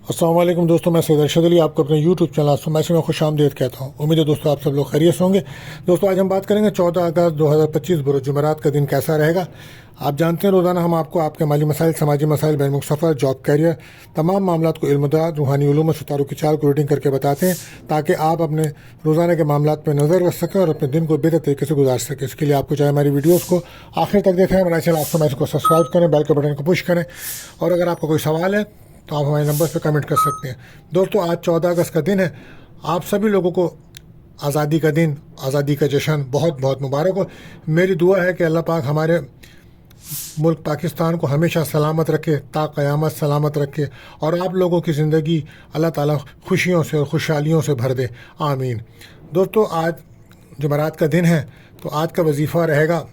السلام علیکم دوستوں، میں سید ارشد علی آپ کو اپنے یوٹیوب چینل آسمائشی میں خوش آمدید کہتا ہوں۔ امید ہے دوستوں آپ سب لوگ خیریت سے ہوں گے۔ دوستوں آج ہم بات کریں گے 14 اگست 2025 بروز جمعرات کا دن کیسا رہے گا۔ آپ جانتے ہیں روزانہ ہم آپ کو آپ کے مالی مسائل، سماجی مسائل، بین الملک سفر، جاب، کیریئر، تمام معاملات کو علم داد، روحانی علوم و ستاروں کی چال کو ریڈنگ کر کے بتاتے ہیں تاکہ آپ اپنے روزانہ کے معاملات پہ نظر رکھ سکیں اور اپنے دن کو بہتر طریقے سے گزار سکیں۔ اس کے لیے آپ کو چاہے ہماری ویڈیوز کو آخر تک دیکھیں، ہمارے چینل آسمائشی کو سبسکرائب کریں، بیل کے بٹن کو پش کریں، اور اگر آپ کا کوئی سوال ہے تو آپ ہمارے نمبر پہ کمنٹ کر سکتے ہیں۔ دوستو آج 14 اگست کا دن ہے۔ آپ سبھی لوگوں کو آزادی کا دن، آزادی کا جشن بہت بہت مبارک ہو۔ میری دعا ہے کہ اللہ پاک ہمارے ملک پاکستان کو ہمیشہ سلامت رکھے، تا قیامت سلامت رکھے، اور آپ لوگوں کی زندگی اللہ تعالیٰ خوشیوں سے اور خوشحالیوں سے بھر دے، آمین۔ دوستو آج جمعرات کا دن ہے تو آج کا وظیفہ رہے گا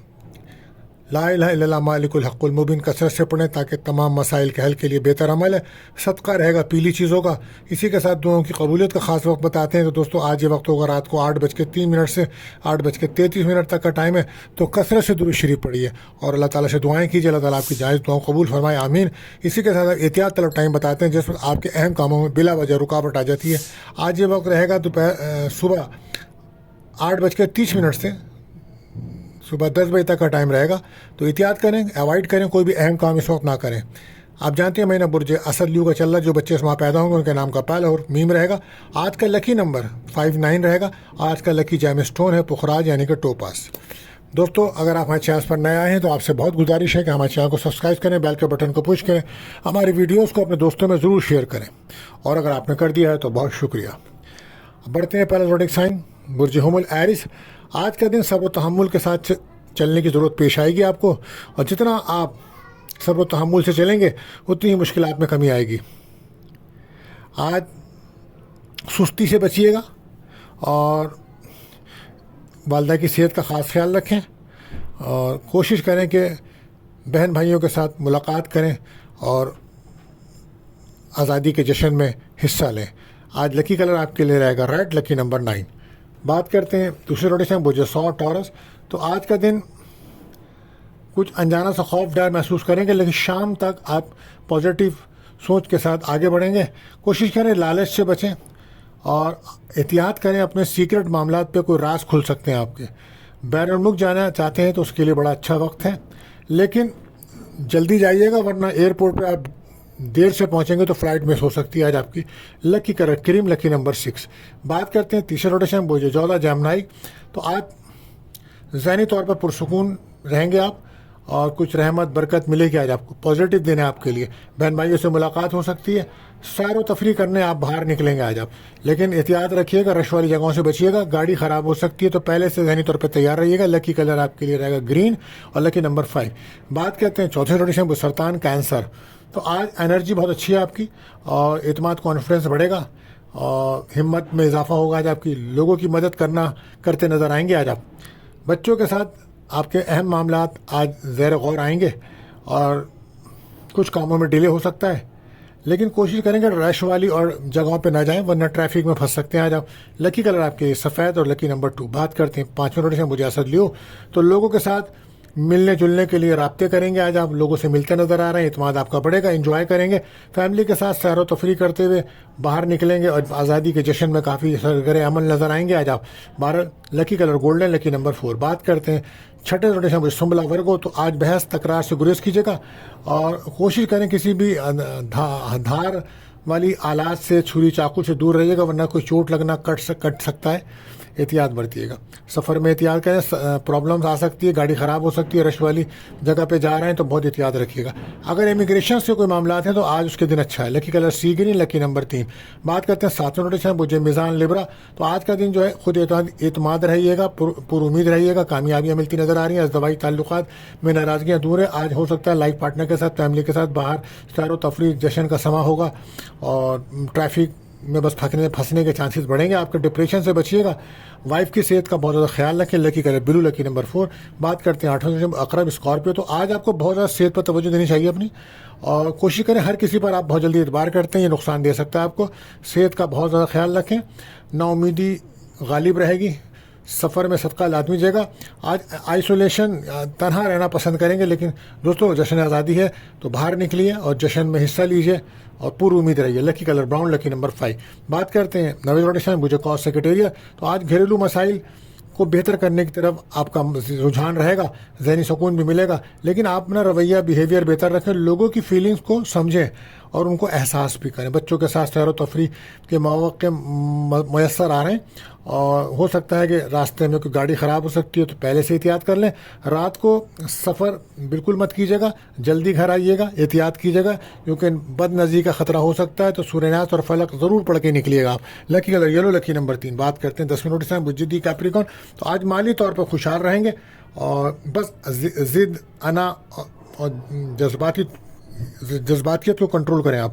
لا الہ الا اللہ مالک الحق المبین، کثرت سے پڑھیں تاکہ تمام مسائل کے حل کے لیے بہتر عمل ہے۔ صدقہ رہے گا پیلی چیزوں کا۔ اسی کے ساتھ دعاؤں کی قبولیت کا خاص وقت بتاتے ہیں۔ تو دوستو آج یہ وقت ہوگا رات کو 8:03 سے 8:33 تک کا ٹائم ہے، تو کثرت سے درود شریف پڑھیے اور اللہ تعالیٰ سے دعائیں کیجیے، اللہ تعالیٰ آپ کی جائز دعاؤں قبول فرمائے، آمین۔ اسی کے ساتھ احتیاط طلب ٹائم بتاتے ہیں جس میں آپ کے اہم کاموں میں بلا وجہ رکاوٹ آ جاتی ہے۔ آج یہ وقت رہے گا صبح 8:30 سے صبح 10 بجے تک کا ٹائم رہے گا، تو احتیاط کریں، اوائڈ کریں، کوئی بھی اہم کام اس وقت نہ کریں۔ آپ جانتے ہیں مہینہ برج اسد لیو کا چل رہا ہے، جو بچے اس ماہ پیدا ہوں گے ان کے نام کا پہلا اور میم رہے گا۔ آج کا لکی نمبر 59 رہے گا۔ آج کا لکی جیم اسٹون ہے پخراج یعنی کہ ٹوپاس۔ دوستو اگر آپ ہمارے چینل پر نئے آئے ہیں تو آپ سے بہت گزارش ہے کہ ہمارے چینل کو سبسکرائب کریں، بیل کے بٹن کو پش کریں، ہماری ویڈیوز کو اپنے دوستوں میں ضرور شیئر کریں، اور اگر آپ نے کر دیا ہے تو بہت شکریہ۔ بڑھتے ہیں پہلا زوڈک سائن برج حمل ایرس۔ آج کا دن صبر و تحمل کے ساتھ چلنے کی ضرورت پیش آئے گی آپ کو، اور جتنا آپ صبر و تحمل سے چلیں گے اتنی ہی مشکلات میں کمی آئے گی۔ آج سستی سے بچیے گا اور والدہ کی صحت کا خاص خیال رکھیں، اور کوشش کریں کہ بہن بھائیوں کے ساتھ ملاقات کریں اور آزادی کے جشن میں حصہ لیں۔ آج لکی کلر آپ کے لیے رہے گا ریڈ، لکی نمبر 9۔ بات کرتے ہیں دوسرے روٹیشن برج 100 ٹورس۔ تو آج کا دن کچھ انجانا سا خوف ڈر محسوس کریں گے، لیکن شام تک آپ پازیٹیو سوچ کے ساتھ آگے بڑھیں گے۔ کوشش کریں لالچ سے بچیں اور احتیاط کریں، اپنے سیکرٹ معاملات پہ کوئی راز کھل سکتے ہیں آپ کے۔ بین الملک جانا چاہتے ہیں تو اس کے لیے بڑا اچھا وقت ہے، لیکن جلدی جائیے گا ورنہ ایئرپورٹ پہ آپ دیر سے پہنچیں گے تو فلائٹ مس ہو سکتی ہے۔ آج آپ کی لکی کلر کریم، لکی نمبر 6۔ بات کرتے ہیں تیسرے روٹیشن برج 14 جیمنائی۔ تو آج ذہنی طور پر پرسکون رہیں گے آپ، اور کچھ رحمت برکت ملے گی۔ آج آپ کو پازیٹیو دن ہے آپ کے لیے، بہن بھائیوں سے ملاقات ہو سکتی ہے، سیر و تفریح کرنے آپ باہر نکلیں گے آج آپ، لیکن احتیاط رکھیے گا، رش والی جگہوں سے بچیے گا، گاڑی خراب ہو سکتی ہے، تو پہلے سے ذہنی طور پہ تیار رہیے گا۔ لکی کلر آپ کے لیے رہے گا گرین اور لکی نمبر 5۔ بات کرتے ہیں چوتھے روٹیشن پر سرطان کینسر۔ تو آج انرجی بہت اچھی ہے آپ کی، اور اعتماد کانفیڈنس بڑھے گا، اور ہمت میں اضافہ ہوگا۔ آج آپ کی لوگوں کی مدد کرتے نظر آئیں گے۔ آج آپ بچوں کے ساتھ آپ کے اہم معاملات آج زیر غور آئیں گے، اور کچھ کاموں میں ڈیلے ہو سکتا ہے، لیکن کوشش کریں گے رش والی اور جگہوں پہ نہ جائیں ورنہ ٹریفک میں پھنس سکتے ہیں۔ آج آپ لکی کلر آپ کے سفید اور لکی نمبر 2۔ بات کرتے ہیں پانچویں روٹیشن برج اسد لیو۔ تو لوگوں کے ساتھ ملنے جلنے کے لیے رابطے کریں گے، آج آپ لوگوں سے ملتے نظر آ رہے ہیں، اعتماد آپ کا بڑھے گا، انجوائے کریں گے، فیملی کے ساتھ سیر و تفریح کرتے ہوئے باہر نکلیں گے، اور آزادی کے جشن میں کافی سرگر عمل نظر آئیں گے۔ آج آپ 12 لکی کلر گولڈن، لکی نمبر 4۔ بات کرتے ہیں چھٹے روٹیشن پر سنبلا ورگو۔ تو آج بحث تکرار سے گریز کیجیے گا، اور کوشش کریں کسی بھی دھار والی آلات سے، چھری چاقو سے دور رہیے گا ورنہ کوئی چوٹ لگنا، کٹ سکتا ہے، احتیاط برتیے گا۔ سفر میں احتیاط کریں، پرابلمس آ سکتی ہے، گاڑی خراب ہو سکتی ہے، رش والی جگہ پہ جا رہے ہیں تو بہت احتیاط رکھیے گا۔ اگر امیگریشن سے کوئی معاملات ہیں تو آج اس کے دن اچھا ہے، لکی کلر سی گرین، لکی نمبر 3۔ بات کرتے ہیں ساتویں روٹیشن برج میزان لبرا۔ تو آج کا دن جو ہے خود اعتماد رہیے گا، پر امید رہیے گا، کامیابیاں ملتی نظر آ رہی ہیں، ازدواجی تعلقات میں ناراضگیاں دور ہیں۔ آج ہو سکتا ہے لائف پارٹنر کے ساتھ، فیملی کے ساتھ باہر سیر و تفریح جشن کا سما ہوگا، اور ٹریفک میں بس پھنسنے کے چانسز بڑھیں گے۔ آپ کے ڈپریشن سے بچیے گا، وائف کی صحت کا بہت زیادہ خیال رکھیں، لکی کلر بلو، لکی نمبر 4۔ بات کرتے ہیں 8واں عقرب اسکارپیو۔ تو آج آپ کو بہت زیادہ صحت پر توجہ دینی چاہیے اپنی، اور کوشش کریں ہر کسی پر آپ بہت جلدی اعتبار کرتے ہیں، یہ نقصان دے سکتا ہے آپ کو۔ صحت کا بہت زیادہ خیال رکھیں، نا امیدی غالب رہے گی، سفر میں صدقہ لازمی جائے گا. آج آئسولیشن تنہا رہنا پسند کریں گے، لیکن دوستوں جشن آزادی ہے تو باہر نکلیے اور جشن میں حصہ لیجیے اور پوری امید رہیے. لکی کلر براؤن، لکی نمبر 5. بات کرتے ہیں نوید روٹیشن مجھے کاز سیکریٹریٹ. تو آج گھریلو مسائل کو بہتر کرنے کی طرف آپ کا رجحان رہے گا، ذہنی سکون بھی ملے گا، لیکن آپ اپنا رویہ بیہیویئر بہتر رکھیں، لوگوں کی فیلنگس کو سمجھیں اور ان کو احساس بھی کریں. بچوں کے ساتھ سیر و تفریح کے مواقع میسر آ رہے ہیں اور ہو سکتا ہے کہ راستے میں کوئی گاڑی خراب ہو سکتی ہے، تو پہلے سے احتیاط کر لیں. رات کو سفر بالکل مت کیجیے گا، جلدی گھر آئیے گا، احتیاط کیجیے گا کیونکہ بد نظری کا خطرہ ہو سکتا ہے. تو سورہ ناس اور فلق ضرور پڑھ کے نکلیے گا آپ. لکی کلر یلو، لکی نمبر 3. بات کرتے ہیں 10 نوٹس ہیں بجدی کیپریکن. تو آج مالی طور پر خوشحال رہیں گے اور بس ضد، انا اور جذباتیت کو کنٹرول کریں. آپ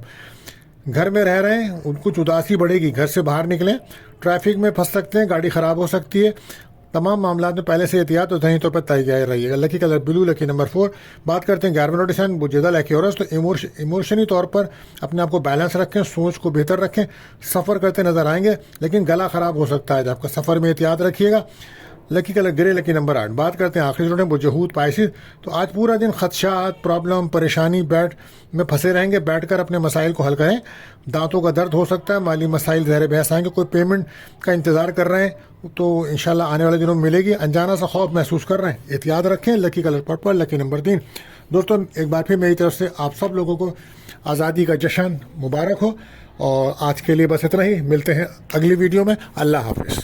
گھر میں رہ رہے ہیں، کچھ اداسی بڑھے گی، گھر سے باہر نکلیں، ٹریفک میں پھنس سکتے ہیں، گاڑی خراب ہو سکتی ہے. تمام معاملات میں پہلے سے احتیاط اور ذہنی طور پر تیار رہیے گا. لکی کلر بلو، لکی نمبر 4. بات کرتے ہیں 11 نوٹیشن بجیدہ لیکیورس. تو ایموشنی طور پر اپنے آپ کو بیلنس رکھیں، سوچ کو بہتر رکھیں. سفر کرتے نظر آئیں گے لیکن گلا خراب ہو سکتا ہے، آپ کا سفر میں احتیاط رکھیے گا. لکی کلر گرے، لکی نمبر 8. بات کرتے ہیں آخری نوٹ بجہود پائسز. تو آج پورا دن خدشات، پرابلم، پریشانی میں پھنسے رہیں گے. بیٹھ کر اپنے مسائل کو حل کریں. دانتوں کا درد ہو سکتا ہے، مالی مسائل زیر بحث آئیں گے، کوئی پیمنٹ کا انتظار کر رہے ہیں تو انشاءاللہ آنے والے دنوں میں ملے گی. انجانا سا خوف محسوس کر رہے ہیں، احتیاط رکھیں. لکی کلر پرپل، لکی نمبر 3. دوستوں ایک بار پھر میری طرف سے آپ سب لوگوں کو آزادی کا جشن مبارک ہو. اور آج کے لیے بس اتنا ہی، ملتے ہیں اگلی ویڈیو میں. اللہ حافظ.